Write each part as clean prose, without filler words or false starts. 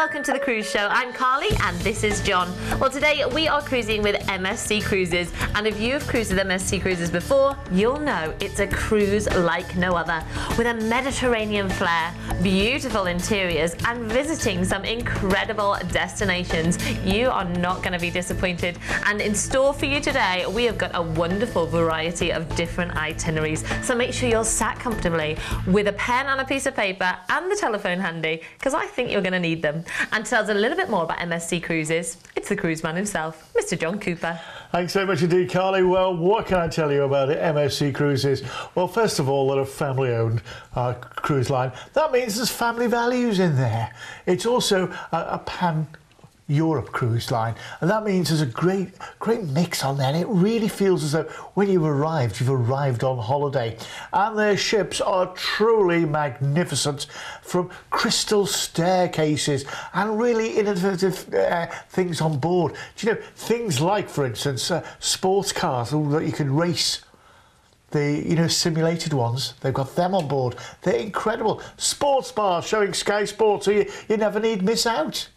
welcome to the Cruise Show. I'm Carly and this is John. Well, today we are cruising with MSC Cruises, and if you have cruised with MSC Cruises before, you'll know it's a cruise like no other, with a Mediterranean flair, beautiful interiors, and visiting some incredible destinations. You are not going to be disappointed. And in store for you today, we have got a wonderful variety of different itineraries. So make sure you're sat comfortably with a pen and a piece of paper and the telephone handy, because I think you're going to need them. And to tell us a little bit more about MSC Cruises, it's the cruise man himself, Mr. John Cooper. Thanks so much indeed, Carly. Well, what can I tell you about it, MSC Cruises? Well, first of all, they're a family-owned cruise line. That means there's family values in there. It's also a pan-Europe cruise line, and that means there's a great mix on there, and it really feels as though when you've arrived on holiday. And their ships are truly magnificent, from crystal staircases and really innovative things on board. Do you know, things like, for instance, sports cars that you can race. The simulated ones, they've got them on board. They're incredible. Sports bars showing Sky Sports, so you never need miss out.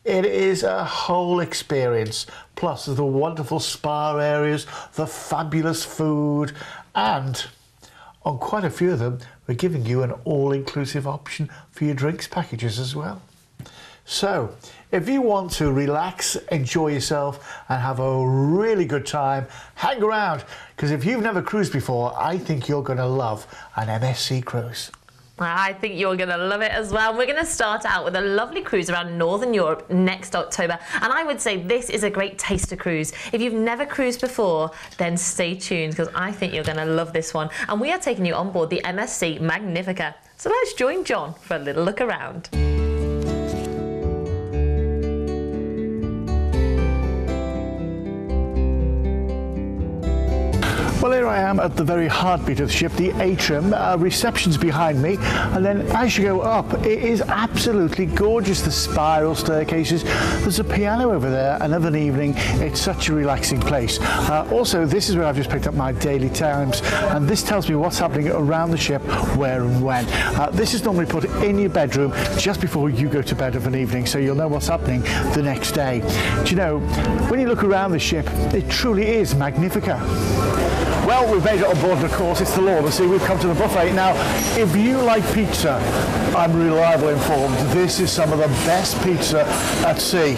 It is a whole experience. Plus, there's the wonderful spa areas, the fabulous food, and on quite a few of them, we're giving you an all-inclusive option for your drinks packages as well. So, if you want to relax, enjoy yourself, and have a really good time, hang around, because if you've never cruised before, I think you're going to love an MSC cruise. I think you're going to love it as well. We're going to start out with a lovely cruise around Northern Europe next October. And I would say this is a great taster cruise. If you've never cruised before, then stay tuned, because I think you're going to love this one. And we are taking you on board the MSC Magnifica. So let's join John for a little look around. Well, here I am at the very heartbeat of the ship, the atrium. Reception's behind me, and then as you go up, it is absolutely gorgeous. The spiral staircases, there's a piano over there, and of an evening, it's such a relaxing place. Also, this is where I've just picked up my daily times, and this tells me what's happening around the ship, where and when. This is normally put in your bedroom just before you go to bed of an evening, so you'll know what's happening the next day. Do you know, when you look around the ship, it truly is Magnifica. Well, we've made it on board, and of course, it's the Lord. See, we've come to the buffet. Now, if you like pizza, I'm reliably informed, this is some of the best pizza at sea.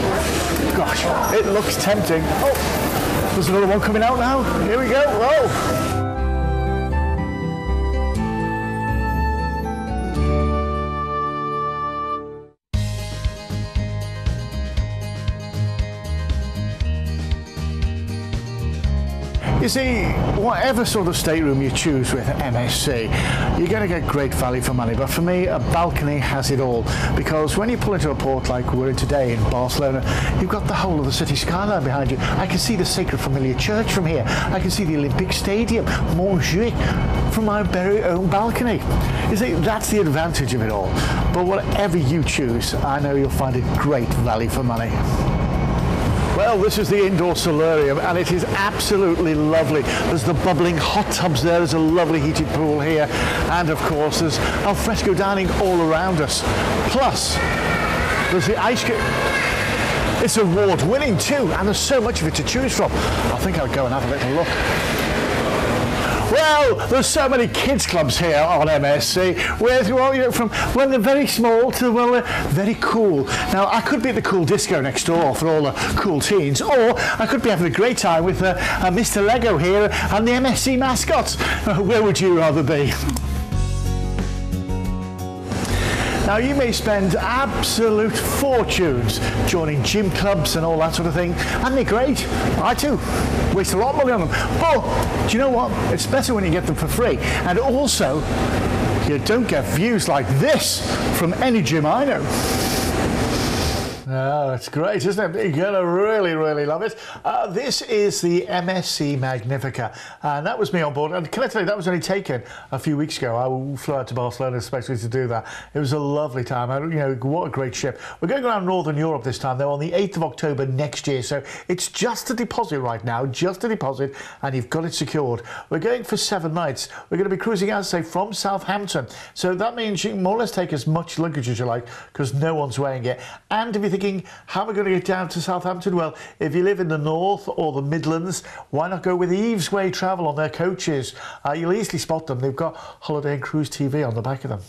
Gosh, it looks tempting. Oh, there's another one coming out now. Here we go. Whoa. You see, whatever sort of stateroom you choose with MSC, you're going to get great value for money. But for me, a balcony has it all, because when you pull into a port like we're in today in Barcelona, you've got the whole of the city skyline behind you. I can see the Sacred Familiar Church from here. I can see the Olympic Stadium, Montjuic, from my very own balcony. You see, that's the advantage of it all. But whatever you choose, I know you'll find it great value for money. Well, this is the indoor solarium, and it is absolutely lovely. There's the bubbling hot tubs there, there's a lovely heated pool here, and of course there's alfresco dining all around us. Plus, there's the ice cream. It's award-winning too, and there's so much of it to choose from. I think I'll go and have a little look. Well, there's so many kids clubs here on MSC, where from when they're very small to they're very cool. Now, I could be at the cool disco next door for all the cool teens, or I could be having a great time with Mr. Lego here and the MSC mascots. Where would you rather be? Now, you may spend absolute fortunes joining gym clubs and all that sort of thing, and they're great. I too waste a lot of money on them. But do you know what? It's better when you get them for free. And also, you don't get views like this from any gym I know. Oh, it's great, isn't it? You're going to really, really love it. This is the MSC Magnifica, and that was me on board. And can I tell you, that was only taken a few weeks ago. I flew out to Barcelona especially to do that. It was a lovely time. What a great ship. We're going around Northern Europe this time, though, on the 8th of October next year. So it's just a deposit right now, just a deposit, and you've got it secured. We're going for 7 nights. We're going to be cruising out, say, from Southampton. So that means you can more or less take as much luggage as you like, because no one's weighing it. And if you're thinking, how am I going to get down to Southampton? Well, if you live in the north or the Midlands, why not go with Eve's Way Travel on their coaches? You'll easily spot them. They've got Holiday and Cruise TV on the back of them.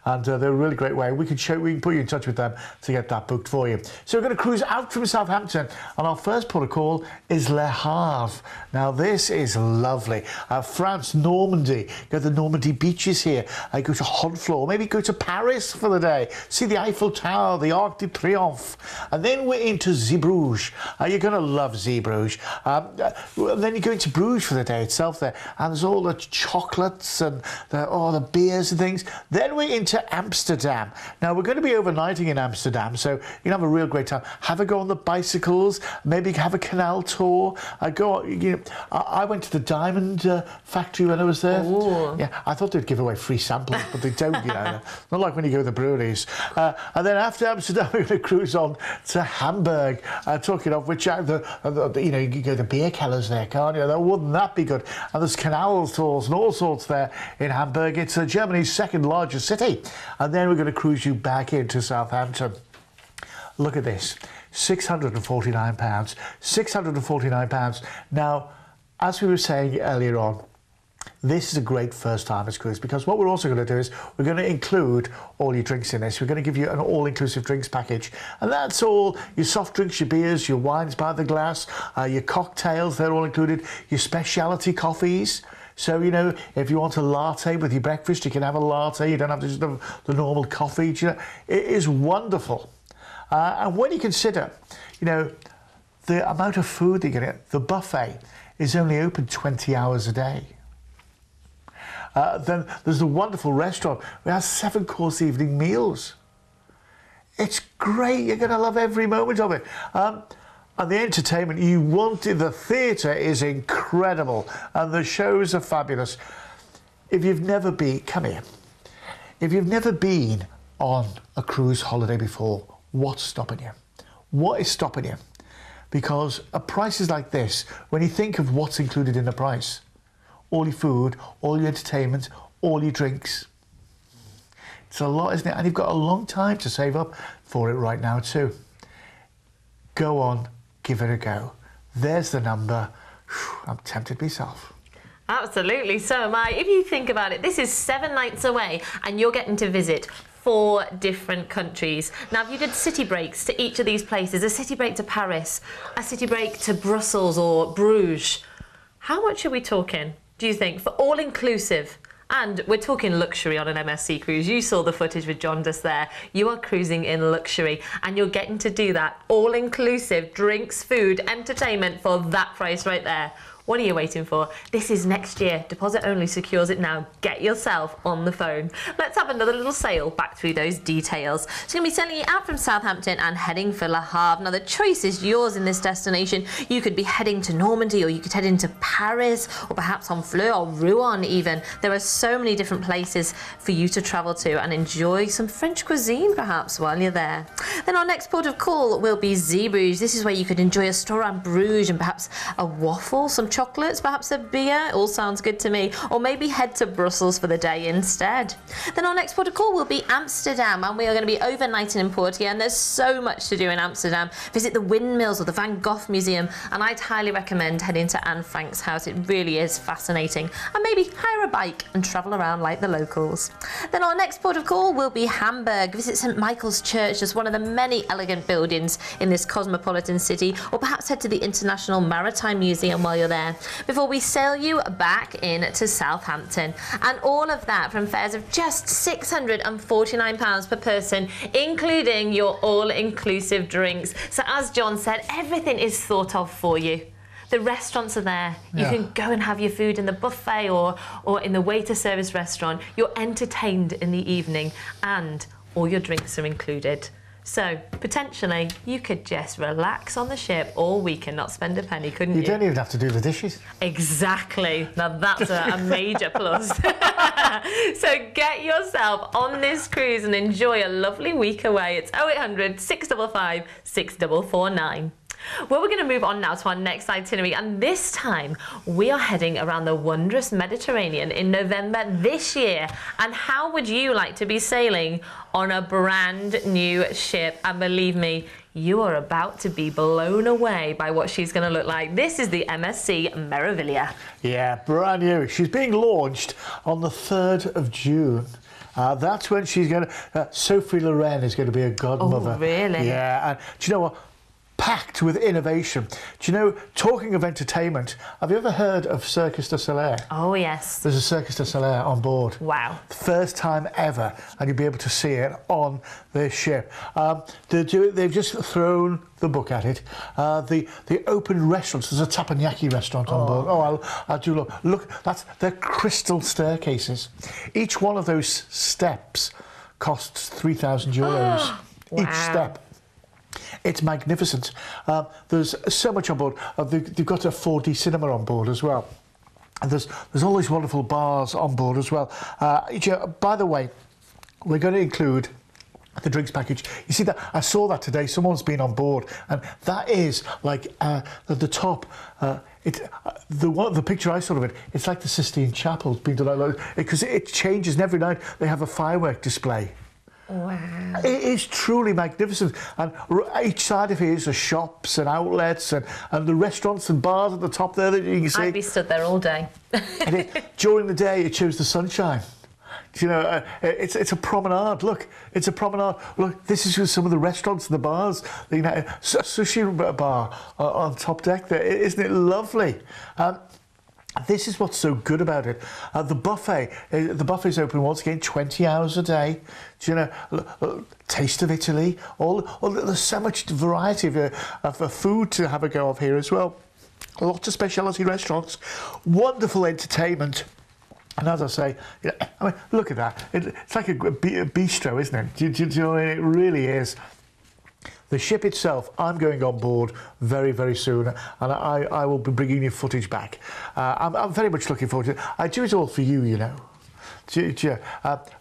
And they're a really great way. We can put you in touch with them to get that booked for you. So we're going to cruise out from Southampton, and our first port of call is Le Havre. Now this is lovely. France, Normandy. Go to the Normandy beaches here. Go to Honfleur, maybe go to Paris for the day. See the Eiffel Tower, the Arc de Triomphe, and then we're into Zeebrugge. You're going to love Zeebrugge. Then you go into Bruges for the day itself there, and there's all the chocolates and the beers and things. Then we're into Amsterdam. Now we're going to be overnighting in Amsterdam, so you can have a real great time. Have a go on the bicycles, maybe have a canal tour. I went to the diamond factory when I was there. Ooh. Yeah, I thought they'd give away free samples, but they don't. Not like when you go to the breweries. And then after Amsterdam, we're going to cruise on to Hamburg. Talking of which, you can go to beer kellers there, can't you? Wouldn't that be good? And there's canal tours and all sorts there in Hamburg. It's Germany's second largest city. And then we're going to cruise you back into Southampton. Look at this, £649. £649. Now, as we were saying earlier on, this is a great first-timers cruise, because what we're also going to do is we're going to include all your drinks in this. We're going to give you an all-inclusive drinks package, and that's all your soft drinks, your beers, your wines by the glass, your cocktails, they're all included, your specialty coffees. So, if you want a latte with your breakfast, you can have a latte. You don't have to just have the normal coffee. It is wonderful. And when you consider, the amount of food that you get, the buffet is only open 20 hours a day. Then there's the wonderful restaurant. We have 7-course evening meals. It's great. You're going to love every moment of it. And the entertainment, the theatre is incredible, and the shows are fabulous. If you've never been, come here. If you've never been on a cruise holiday before, what's stopping you? What is stopping you? Because at prices like this, when you think of what's included in the price, all your food, all your entertainment, all your drinks, it's a lot, isn't it? And you've got a long time to save up for it right now too. Go on. Give it a go. There's the number. I'm tempted myself. Absolutely, so am I. If you think about it, this is 7 nights away and you're getting to visit 4 different countries. Now, if you did city breaks to each of these places, a city break to Paris, a city break to Brussels or Bruges, how much are we talking, do you think, for all-inclusive? And we're talking luxury on an MSC cruise. You saw the footage with John just there. You are cruising in luxury, and you're getting to do that all-inclusive, drinks, food, entertainment for that price right there. What are you waiting for? This is next year. Deposit only secures it now. Get yourself on the phone. Let's have another little sail back through those details. So going to be sailing you out from Southampton and heading for Le Havre. Now the choice is yours in this destination. You could be heading to Normandy, or you could head into Paris, or perhaps Honfleur or Rouen even. There are so many different places for you to travel to and enjoy some French cuisine perhaps while you're there. Then our next port of call will be Zeebrugge. This is where you could enjoy a store on Bruges and perhaps a waffle, some chocolates, perhaps a beer. It all sounds good to me. Or maybe head to Brussels for the day instead. Then our next port of call will be Amsterdam, and we are going to be overnighting in Portia, and there's so much to do in Amsterdam. Visit the windmills or the Van Gogh Museum, and I'd highly recommend heading to Anne Frank's house. It really is fascinating. And maybe hire a bike and travel around like the locals. Then our next port of call will be Hamburg. Visit St. Michael's Church, just one of the many elegant buildings in this cosmopolitan city, or perhaps head to the International Maritime Museum while you're there, before we sail you back into Southampton. And all of that from fares of just £649 per person, including your all-inclusive drinks. So as John said, everything is thought of for you. The restaurants are there. You can go and have your food in the buffet or in the waiter service restaurant. You're entertained in the evening, and all your drinks are included. So, potentially, you could just relax on the ship all week and not spend a penny, couldn't you? You don't even have to do the dishes. Exactly. Now, that's a major plus. So, get yourself on this cruise and enjoy a lovely week away. It's 0800 655 6449. Well, we're going to move on now to our next itinerary, and this time we are heading around the wondrous Mediterranean in November this year. And how would you like to be sailing on a brand new ship? And believe me, you are about to be blown away by what she's going to look like. This is the MSC Meraviglia. Yeah, brand new. She's being launched on the 3rd of June. That's when she's going to... Sophie Loren is going to be a godmother. Oh, really? Yeah, and do you know what? Packed with innovation. Do you know, talking of entertainment, have you ever heard of Circus du Soleil? Oh, yes. There's a Circus du Soleil on board. Wow. First time ever, and you'll be able to see it on this ship. They've just thrown the book at it. The open restaurants. There's a teppanyaki restaurant on board. Oh, I'll do look. Look, they're crystal staircases. Each one of those steps costs €3,000 Wow. each step. It's magnificent. There's so much on board. They've got a 4D cinema on board as well. And there's all these wonderful bars on board as well. By the way, we're going to include the drinks package. You see that? I saw that today. Someone's been on board, and that is like at the top. The picture I saw of it, it's like the Sistine Chapel being done because it changes, and every night they have a firework display. Wow. It is truly magnificent, and each side of here is the shops and outlets and the restaurants and bars at the top there that you can see. I'd be stood there all day. During the day it shows the sunshine. You know, it's a promenade. Look, it's a promenade. Look, this is just some of the restaurants and the bars. You know, sushi bar on top deck there. Isn't it lovely? This is what's so good about it. The buffet's open once again 20 hours a day. Do you know, taste of Italy. There's so much variety of food to have a go of here as well. Lots of specialty restaurants, wonderful entertainment. And as I say, I mean, look at that. It's like a bistro, isn't it? Do you know what I mean? It really is. The ship itself, I'm going on board very, very soon, and I will be bringing you footage back. I'm very much looking forward to it. I do it all for you, you know.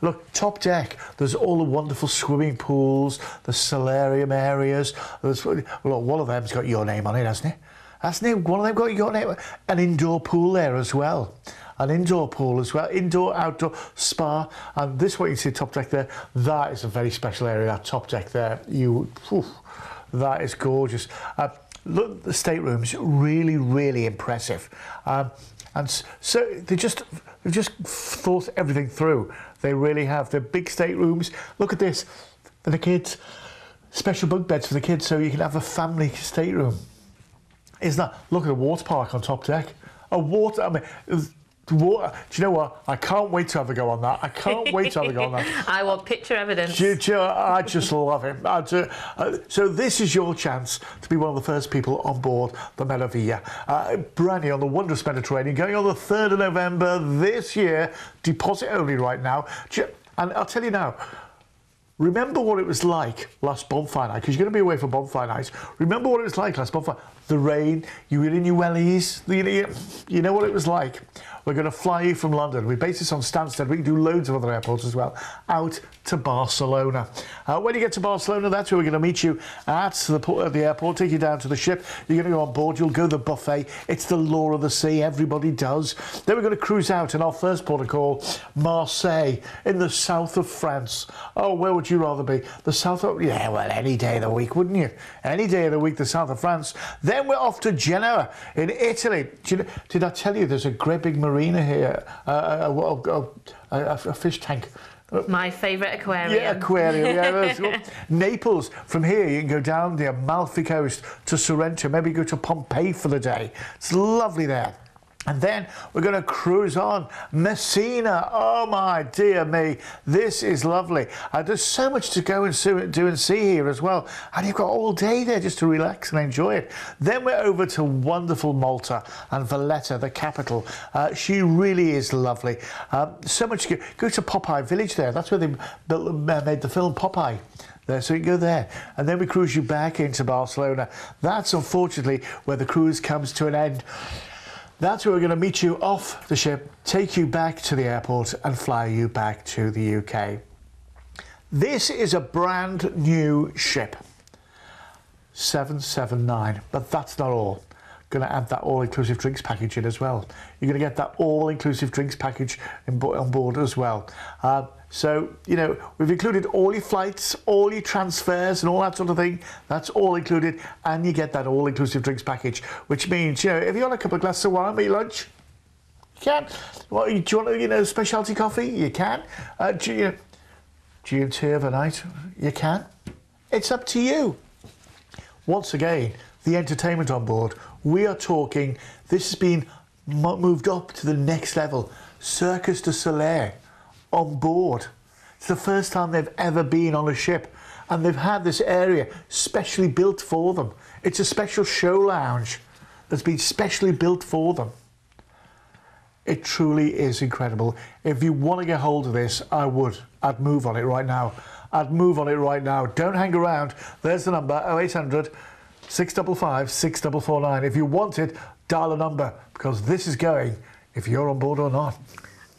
Look, top deck, there's all the wonderful swimming pools, the solarium areas. One of them's got your name on it, hasn't it? Hasn't it? One of them got your name. An indoor pool there as well. An indoor pool as well, indoor, outdoor, spa, and this what you see top deck there, that is a very special area, that top deck there. That is gorgeous. Look, the staterooms, really, really impressive. And so they've just thought everything through. They really have. They're big staterooms. Look at this, for the kids, special bunk beds for the kids, so you can have a family stateroom. Isn't that? Look at the water park on top deck. I mean, water. Do you know what? I can't wait to have a go on that. I can't wait to have a go on that. I want picture evidence. I just love it. So this is your chance to be one of the first people on board the Meraviglia. Brand new on the wondrous Mediterranean, going on the 3rd of November this year. Deposit only right now. And I'll tell you now, remember what it was like last bonfire night, because you're going to be away for bonfire nights. Remember what it was like last bonfire. The rain, you were in your wellies, you know what it was like. We're going to fly you from London. We base this on Stansted. We can do loads of other airports as well. Out to Barcelona. When you get to Barcelona, that's where we're going to meet you at the airport, take you down to the ship. You're going to go on board. You'll go to the buffet. It's the law of the sea. Everybody does. Then we're going to cruise out in our first port of call, Marseille, in the south of France. Oh, where would you rather be? The south of... Yeah, well, any day of the week, wouldn't you? Any day of the week, the south of France. Then we're off to Genoa in Italy. Did I tell you there's a great big marina here? A fish tank. My favourite aquarium. Yeah, aquarium. Yeah. Naples. From here, you can go down the Amalfi Coast to Sorrento. Maybe go to Pompeii for the day. It's lovely there. And then we're going to cruise on Messina. Oh my dear me, this is lovely. There's so much to go and do and see here as well, and you've got all day there just to relax and enjoy it. Then we're over to wonderful Malta and Valletta, the capital. She really is lovely. So much to go to Popeye Village there. That's where they made the film Popeye. there, so you can go there. And then we cruise you back into Barcelona. That's unfortunately where the cruise comes to an end. That's where we're going to meet you off the ship, take you back to the airport and fly you back to the UK. This is a brand new ship, 779, but that's not all. Going to add that all-inclusive drinks package in as well. You're going to get that all-inclusive drinks package on board as well. So, you know, we've included all your flights, all your transfers and all that sort of thing. That's all included, and you get that all-inclusive drinks package, which means, you know, if you want a couple of glasses of wine with your lunch, you can. Well, do you want, you know, specialty coffee? You can. G&T overnight? You can. It's up to you. Once again, the entertainment on board. We are talking, this has been moved up to the next level. Circus du Soleil on board. It's the first time they've ever been on a ship, and they've had this area specially built for them. It's a special show lounge that's been specially built for them. It truly is incredible. If you want to get hold of this, I'd move on it right now. I'd move on it right now. Don't hang around. There's the number, 0800 655 6449. If you want it, dial a number, because this is going if you're on board or not.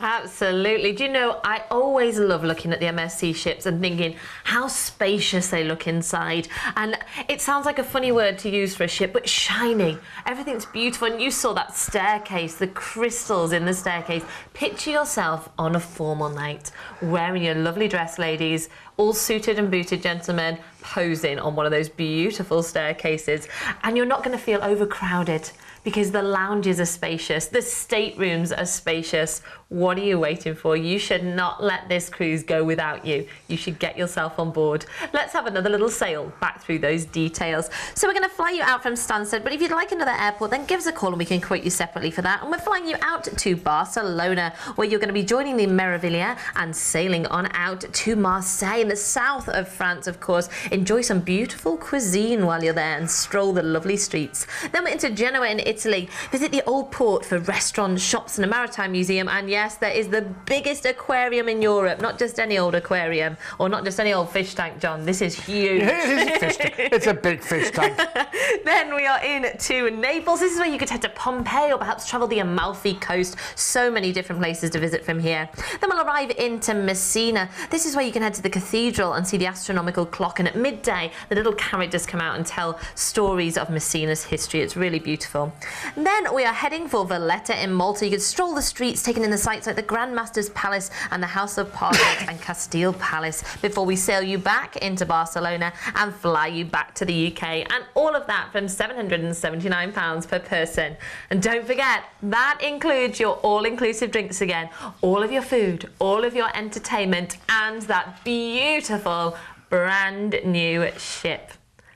Absolutely. Do you know, I always love looking at the MSC ships and thinking how spacious they look inside. And it sounds like a funny word to use for a ship, but shiny. Everything's beautiful. And you saw that staircase, the crystals in the staircase. Picture yourself on a formal night, wearing your lovely dress, ladies, all suited and booted gentlemen, posing on one of those beautiful staircases. And you're not going to feel overcrowded, because the lounges are spacious, the staterooms are spacious. What are you waiting for? You should not let this cruise go without you. You should get yourself on board. Let's have another little sail back through those details. So we're going to fly you out from Stansted, but if you'd like another airport, then give us a call and we can quote you separately for that. And we're flying you out to Barcelona, where you're going to be joining the Meraviglia and sailing on out to Marseille in the south of France, of course. Enjoy some beautiful cuisine while you're there and stroll the lovely streets. Then we're into Genoa in Italy. Visit the old port for restaurants, shops and a maritime museum. And yes, there is the biggest aquarium in Europe. Not just any old aquarium, or not just any old fish tank, John. This is huge. Yeah, it is a fish tank. It's a big fish tank. Then we are in to Naples. This is where you could head to Pompeii or perhaps travel the Amalfi Coast. So many different places to visit from here. Then we'll arrive into Messina. This is where you can head to the cathedral and see the astronomical clock. And at midday, the little carriages come out and tell stories of Messina's history. It's really beautiful. Then we are heading for Valletta in Malta. You could stroll the streets, taking in the sights like the Grand Master's Palace and the House of Parliament and Castile Palace, before we sail you back into Barcelona and fly you back to the UK. And all of that from £779 per person. And don't forget, that includes your all-inclusive drinks again, all of your food, all of your entertainment, and that beautiful brand new ship.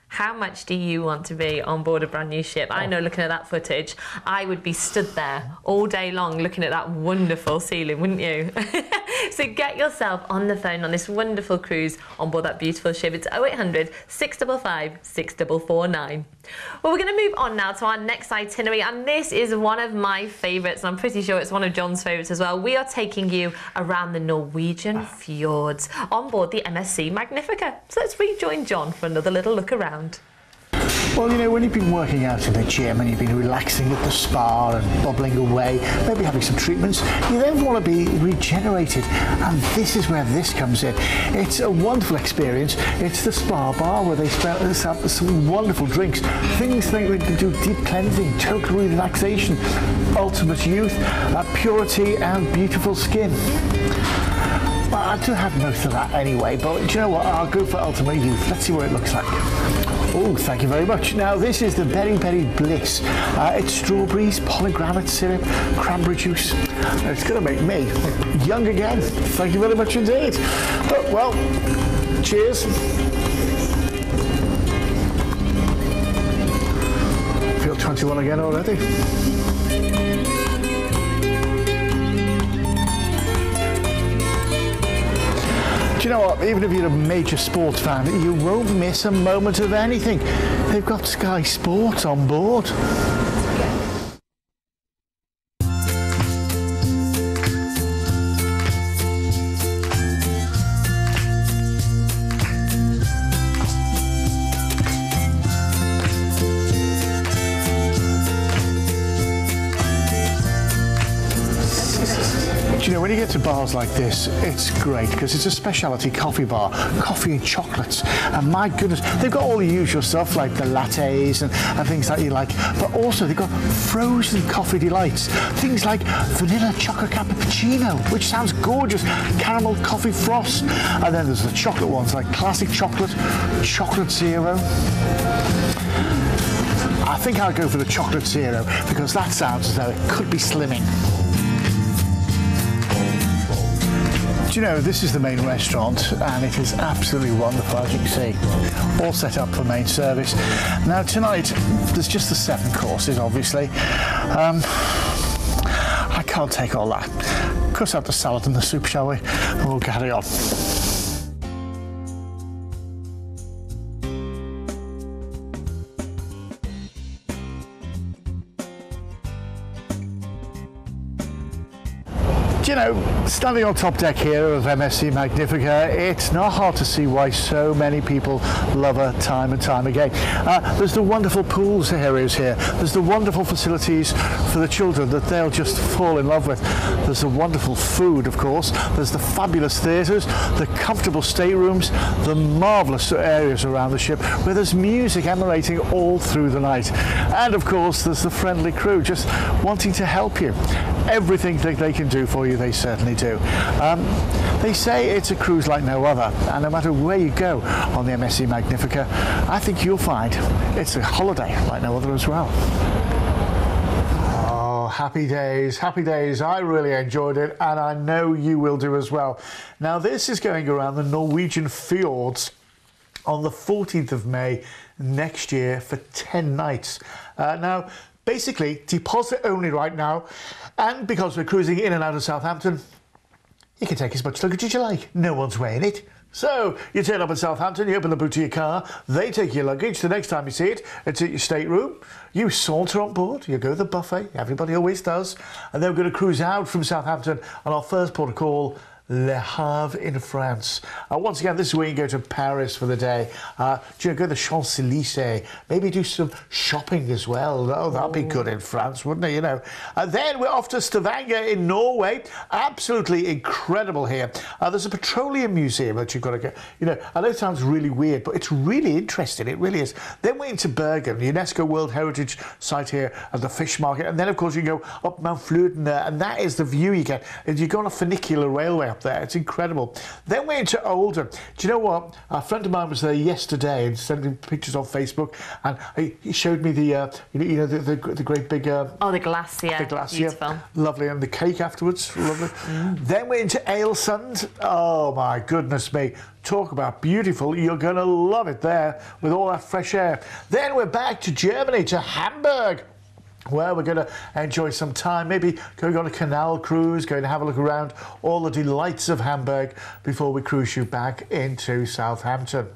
How much do you want to be on board a brand new ship? I know, looking at that footage, I would be stood there all day long looking at that wonderful ceiling, wouldn't you? So get yourself on the phone on this wonderful cruise on board that beautiful ship. It's 0800 655 6449. Well, we're going to move on now to our next itinerary, and this is one of my favourites, and I'm pretty sure it's one of John's favourites as well. We are taking you around the Norwegian fjords on board the MSC Magnifica. So let's rejoin John for another little look around. Well, you know, when you've been working out in the gym and you've been relaxing at the spa and bubbling away, maybe having some treatments, you then want to be regenerated, and this is where this comes in. It's a wonderful experience. It's the spa bar where they have some wonderful drinks, things that we can do: deep cleansing, total relaxation, ultimate youth, purity and beautiful skin. Well, I do have most of that anyway, but do you know what? I'll go for ultimate youth. Let's see what it looks like. Oh, thank you very much. Now, this is the Berry Berry Bliss. It's strawberries, pomegranate syrup, cranberry juice. It's going to make me young again. Thank you very much indeed. But, well, cheers. Feel 21 again already. Do you know what? Even if you're a major sports fan, you won't miss a moment of anything. They've got Sky Sports on board. You know, when you get to bars like this, it's great because it's a specialty coffee bar, coffee and chocolates. And my goodness, they've got all the usual stuff like the lattes and things that you like, but also they've got frozen coffee delights, things like vanilla chocolate cappuccino, which sounds gorgeous, caramel coffee frost, and then there's the chocolate ones like classic chocolate, chocolate zero. I think I'll go for the chocolate zero because that sounds as though it could be slimming. Do you know, this is the main restaurant and it is absolutely wonderful, as you can see. All set up for main service. Now tonight, there's just the 7 courses, obviously. I can't take all that. Cut out the salad and the soup, shall we? And we'll carry on. Do you know, standing on top deck here of MSC Magnifica, it's not hard to see why so many people love her time and time again. There's the wonderful pools areas here. There's the wonderful facilities for the children that they'll just fall in love with. There's the wonderful food, of course. There's the fabulous theatres, the comfortable staterooms, the marvellous areas around the ship where there's music emanating all through the night. And of course, there's the friendly crew just wanting to help you. Everything that they can do for you, they certainly do. They say it's a cruise like no other, and no matter where you go on the MSC Magnifica, I think you'll find it's a holiday like no other as well. Oh, happy days, happy days. I really enjoyed it, and I know you will do as well. Now, this is going around the Norwegian fjords on the 14th of May next year for 10 nights. Now, basically, deposit only right now, and because we're cruising in and out of Southampton, you can take as much luggage as you like. No one's weighing it. So, you turn up in Southampton, you open the boot of your car, they take your luggage, the next time you see it, it's at your stateroom, you saunter on board, you go to the buffet, everybody always does, and then we're going to cruise out from Southampton on our first port of call, Le Havre in France. Once again, this is where you go to Paris for the day. Do you know, go to the Champs-Élysées, maybe do some shopping as well. Oh, that'd be good in France, wouldn't it, you know? Then we're off to Stavanger in Norway. Absolutely incredible here. There's a petroleum museum that you've got to go. You know, I know it sounds really weird, but it's really interesting. It really is. Then we're into Bergen, UNESCO World Heritage Site here at the fish market. And then, of course, you go up Mount Fluten, and that is the view you get. And you go on a funicular railway up there. It's incredible. Then we're into Oldham. Do you know what? A friend of mine was there yesterday and sending pictures on Facebook, and he showed me the the great big oh, the glacier. The glacier. Beautiful. Lovely, and the cake afterwards. Lovely. Then we're into Ailsund. Oh my goodness me. Talk about beautiful. You're going to love it there with all that fresh air. Then we're back to Germany, to Hamburg, where we're going to enjoy some time, maybe going on a canal cruise, going to have a look around all the delights of Hamburg before we cruise you back into Southampton.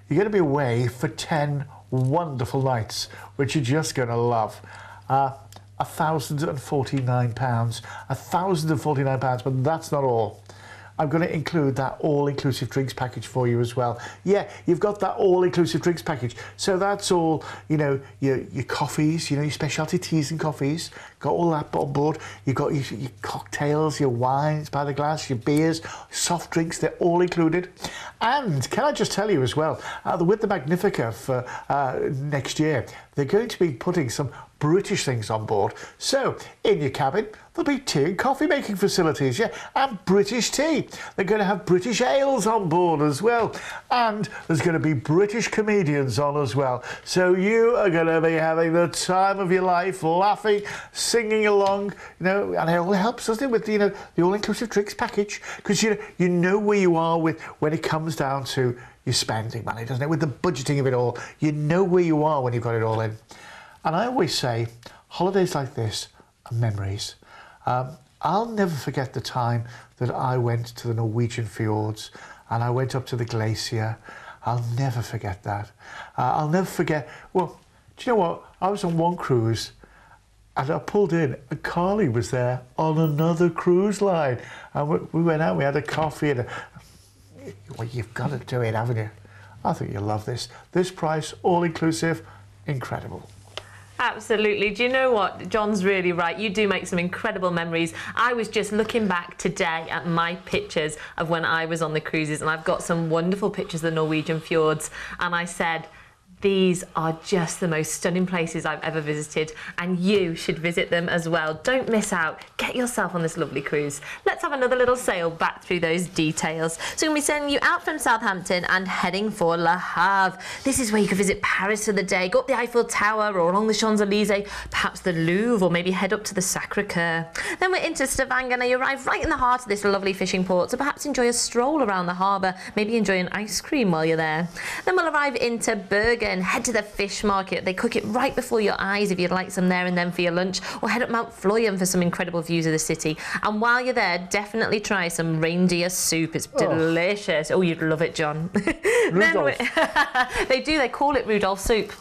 You're going to be away for 10 wonderful nights, which you're just going to love. £1,049. £1,049, but that's not all. I'm going to include that all-inclusive drinks package for you as well. Yeah, you've got that all-inclusive drinks package. So that's all, you know, your coffees, you know, your specialty teas and coffees. Got all that on board. You've got your cocktails, your wines by the glass, your beers, soft drinks, they're all included. And can I just tell you as well, with the Magnifica for next year, they're going to be putting some British things on board. So, in your cabin, there'll be tea and coffee making facilities, yeah, and British tea. They're going to have British ales on board as well. And there's going to be British comedians on as well. So you are going to be having the time of your life, laughing, singing along, you know, and it all helps, doesn't it, with, you know, the all-inclusive drinks package, because you know where you are with when it comes down to your spending money, doesn't it? With the budgeting of it all, you know where you are when you've got it all in. And I always say, holidays like this are memories. I'll never forget the time that I went to the Norwegian fjords and I went up to the glacier. I'll never forget that. I'll never forget, well, do you know what? I was on one cruise and I pulled in and Carly was there on another cruise line. And we went out, we had a coffee and well, you've got to do it, haven't you? I think you'll love this. This price, all inclusive, incredible. Absolutely. Do you know what? John's really right. You do make some incredible memories. I was just looking back today at my pictures of when I was on the cruises, and I've got some wonderful pictures of the Norwegian fjords, and I said, these are just the most stunning places I've ever visited, and you should visit them as well. Don't miss out. Get yourself on this lovely cruise. Let's have another little sail back through those details. So we're going to be sending you out from Southampton and heading for Le Havre. This is where you can visit Paris for the day, go up the Eiffel Tower or along the Champs-Élysées, perhaps the Louvre, or maybe head up to the Sacre-Cœur. Then we're into Stavanger. Now you arrive right in the heart of this lovely fishing port, so perhaps enjoy a stroll around the harbour, maybe enjoy an ice cream while you're there. Then we'll arrive into Bergen. Head to the fish market. They cook it right before your eyes if you'd like some there and then for your lunch, or head up Mount Floyen for some incredible views of the city. And while you're there, definitely try some reindeer soup. It's delicious. Oh, you'd love it, John. Rudolph. They call it Rudolph soup.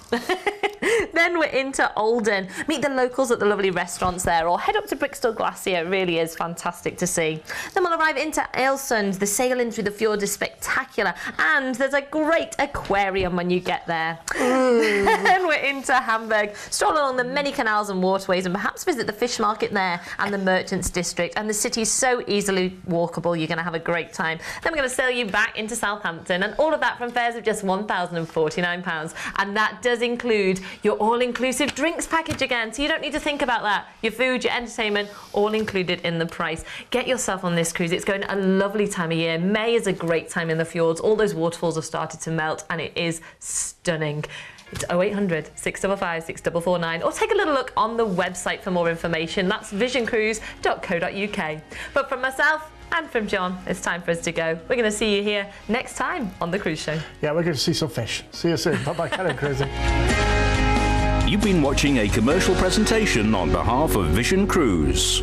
Then we're into Olden. Meet the locals at the lovely restaurants there, or head up to Brixton Glacier. It really is fantastic to see. Then we'll arrive into Ailsund. The sailing through the fjord is spectacular, and there's a great aquarium when you get there. Then we're into Hamburg. Stroll along the many canals and waterways, and perhaps visit the fish market there and the merchants district. And the city's so easily walkable, you're going to have a great time. Then we're going to sail you back into Southampton, and all of that from fares of just £1,049. And that does include your all-inclusive drinks package again, so you don't need to think about that. Your food, your entertainment, all included in the price. Get yourself on this cruise. It's going a lovely time of year. May is a great time in the fjords. All those waterfalls have started to melt, and it is stunning. It's 0800 655 6449, or take a little look on the website for more information. That's visioncruise.co.uk. But from myself and from John, it's time for us to go. We're going to see you here next time on The Cruise Show. Yeah, we're going to see some fish. See you soon. Bye-bye, Karen Cruising. You've been watching a commercial presentation on behalf of Vision Cruise.